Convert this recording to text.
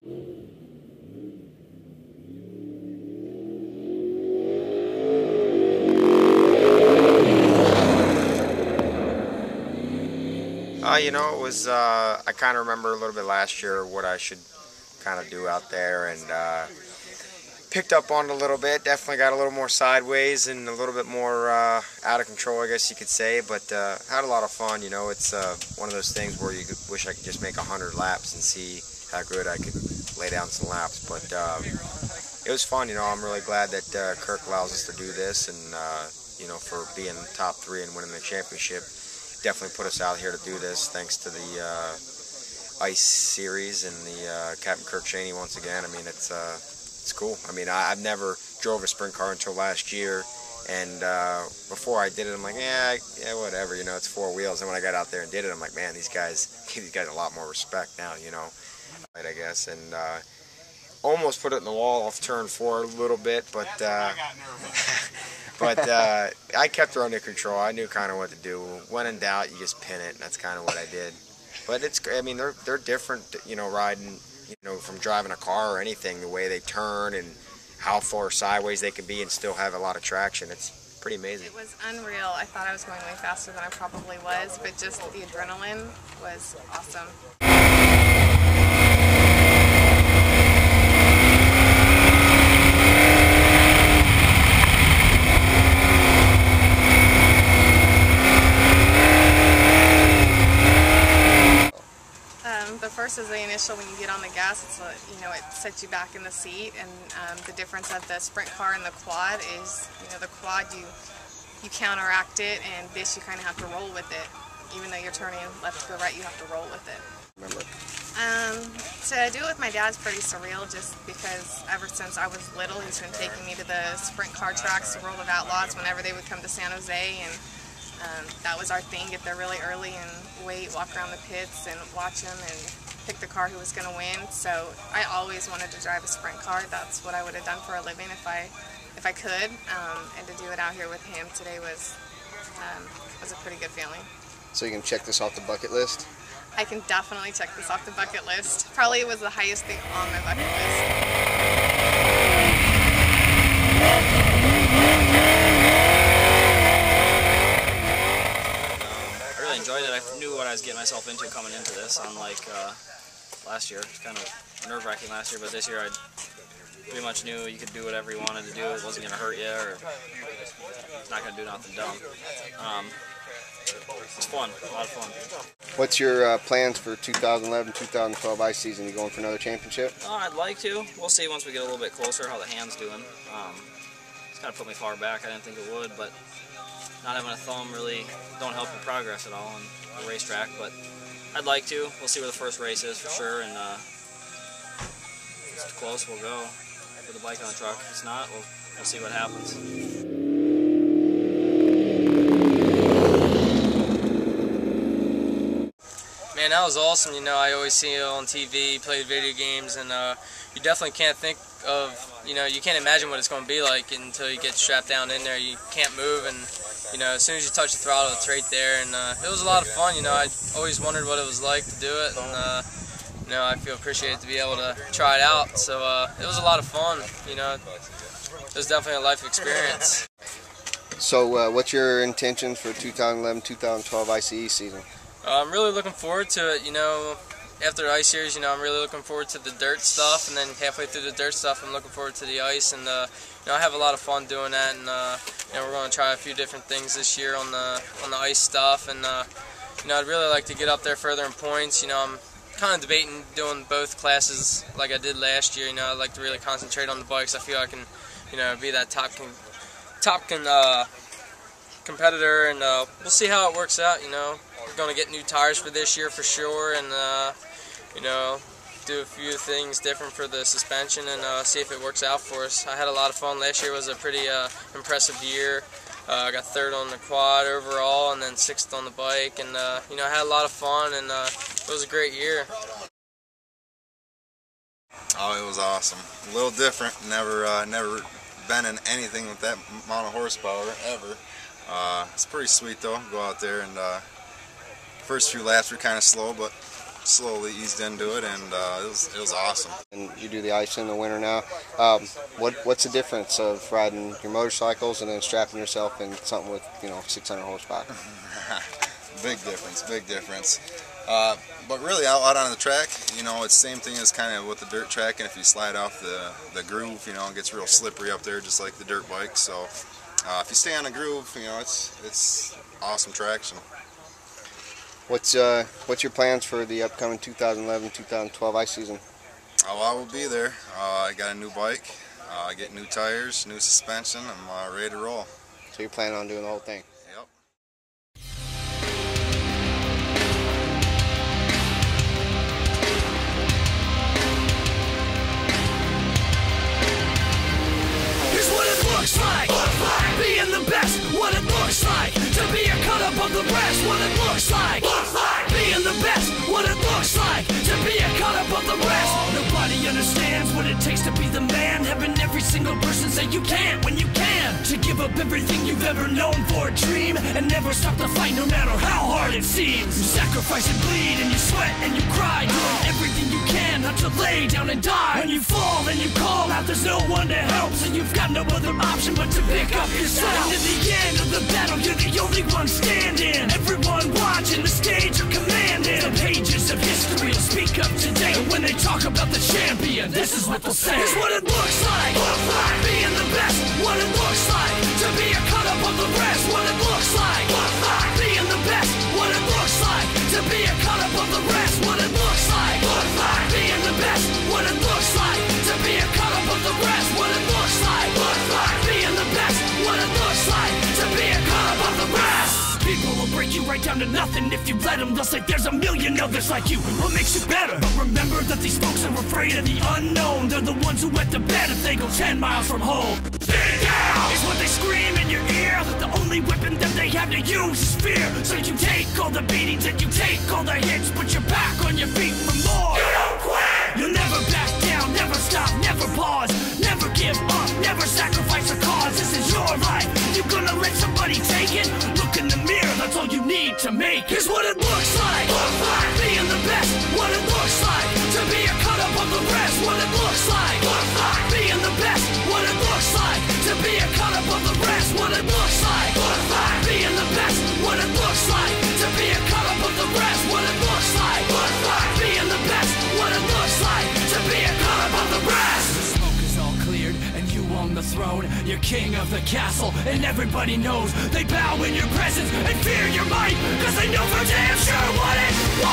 You know, it was, I kind of remember a little bit last year what I should kind of do out there, and picked up on it a little bit. Definitely got a little more sideways and a little bit more out of control, I guess you could say, but had a lot of fun. You know, it's one of those things where you wish I could just make 100 laps and see how good I could lay down some laps, but it was fun. You know, I'm really glad that Kirk allows us to do this, and you know, for being top 3 and winning the championship. Definitely put us out here to do this, thanks to the I.C.E series and the Captain Kirk Cheney once again. I mean, it's cool. I mean, I've never drove a sprint car until last year, and before I did it, I'm like, yeah, whatever. You know, it's 4 wheels. And when I got out there and did it, I'm like, man, these guys give these guys a lot more respect now. You know, right, I guess, and almost put it in the wall off turn 4 a little bit, but. But I kept her under control. I knew kind of what to do. When in doubt, you just pin it, and that's kind of what I did. But it's, I mean, they're different, you know, riding, you know, from driving a car or anything, the way they turn and how far sideways they can be and still have a lot of traction. It's pretty amazing. It was unreal. I thought I was going way faster than I probably was, but just the adrenaline was awesome. The first is the initial, when you get on the gas, it's you know, it sets you back in the seat, and the difference of the sprint car and the quad is, you know, the quad you counteract it, and this you kind of have to roll with it. Even though you're turning left to go right, you have to roll with it. Remember? To do it with my dad's pretty surreal, just because ever since I was little, he's been taking me to the sprint car tracks, the World of Outlaws, whenever they would come to San Jose, and that was our thing, get there really early and wait, walk around the pits and watch them and pick the car who was going to win. So I always wanted to drive a sprint car. That's what I would have done for a living if I could. And to do it out here with him today was a pretty good feeling. So you can check this off the bucket list? I can definitely check this off the bucket list. Probably was the highest thing on my bucket list. Enjoyed it. I knew what I was getting myself into coming into this, unlike last year. It was kind of nerve-wracking last year, but this year I pretty much knew you could do whatever you wanted to do. It wasn't going to hurt you, or it's not going to do nothing dumb. It's fun, a lot of fun. What's your plans for 2011-2012 ICE season? You going for another championship? I'd like to. We'll see once we get a little bit closer how the hand's doing. It's kind of put me far back. I didn't think it would, but not having a thumb really don't help your progress at all on a racetrack, but I'd like to. We'll see where the first race is for sure, and if it's close, we'll go with the bike on the truck. If it's not, we'll see what happens. Man, that was awesome. You know, I always see it on TV, played video games, and you definitely can't think of, you know, you can't imagine what it's going to be like until you get strapped down in there. You can't move, and you know, as soon as you touch the throttle, it's right there, and it was a lot of fun. You know, I always wondered what it was like to do it, and you know, I feel appreciated to be able to try it out. So it was a lot of fun. You know, it was definitely a life experience. So, what's your intentions for 2011-2012 ICE season? I'm really looking forward to it. You know, after the ice series, you know, I'm really looking forward to the dirt stuff, and then halfway through the dirt stuff, I'm looking forward to the ice, and you know, I have a lot of fun doing that, and you know, we're going to try a few different things this year on the ice stuff, and you know, I'd really like to get up there further in points. You know, I'm kind of debating doing both classes like I did last year. You know, I'd like to really concentrate on the bikes. I feel I can, you know, be that top competitor, and we'll see how it works out. You know, we're going to get new tires for this year for sure, and you know, do a few things different for the suspension, and see if it works out for us. I had a lot of fun. Last year was a pretty impressive year. I got 3rd on the quad overall, and then 6th on the bike, and you know, I had a lot of fun, and it was a great year. Oh, it was awesome. A little different. Never been in anything with that amount of horsepower ever. It's pretty sweet though. Go out there, and first few laps were kind of slow, but slowly eased into it, and it was awesome. And you do the ice in the winter now. What's the difference of riding your motorcycles and then strapping yourself in something with 600 horsepower? Big difference, big difference. But really out on the track, it's the same thing as kind of with the dirt track, and if you slide off the groove, it gets real slippery up there just like the dirt bike. So if you stay on the groove, it's awesome traction. What's your plans for the upcoming 2011-2012 ice season? Oh, I will be there. I got a new bike, I get new tires, new suspension. I'm ready to roll. So you're planning on doing the whole thing? Yep. Here's what it looks like, being the best, what it looks like, to be a cut up of the rest, what it looks like, being the best, what it looks like, to be a cut up of the rest. Nobody understands what it takes to be the man, having every single person say you can't when you can, to give up everything you've ever known for a dream, and never stop the fight no matter how hard it seems. You sacrifice and bleed and you sweat and you cry, doing everything you can not to lay down and die. When you fall and you call out, there's no one to help, so you've got no other option but to pick up yourself. And in the end of the battle, you're the only one standing. Everyone watching the stage are commanding. The pages of history will speak up today, and when they talk about the champion, this is what they'll say. Here's what it looks like, being the best, what it looks like, to be a cut up of the rest, what it looks like, being the best, what it looks like, to be a cut up of the rest, what it looks like, being the best, what it looks like, to be a cut up of the rest, what it looks like, being the best, what it looks like, to be a cut up of the rest. People will break you right down to nothing if you let them. They'll say there's a million others like you. What makes you better? But remember that these folks are afraid of the unknown. They're the ones who wet the bed if they go 10 miles from home. Stay down! Is what they scream in your ear. The only weapon that they have to use is fear. So you take all the beatings and you take all the hits, but you're back on your feet for more. You don't quit! You'll never back down, never stop, never pause, never give up, never sacrifice a cause. This is your life. You gonna let somebody take it? Look in the mirror, that's all you need to make. Here's what it looks like, being the best, what it looks like, to be a cut up of the rest, what it looks like, being the best, what it looks like, to be a cut up of the rest, what it looks like, being the best, what it looks like, to be a cut up of the rest, what it looks like, being the best, what it looks like, to be a cut up of the rest. The smoke is all cleared and you on the throne, you're king of the castle and everybody knows. They bow in your presence and fear your might, cause they know for damn sure what it was.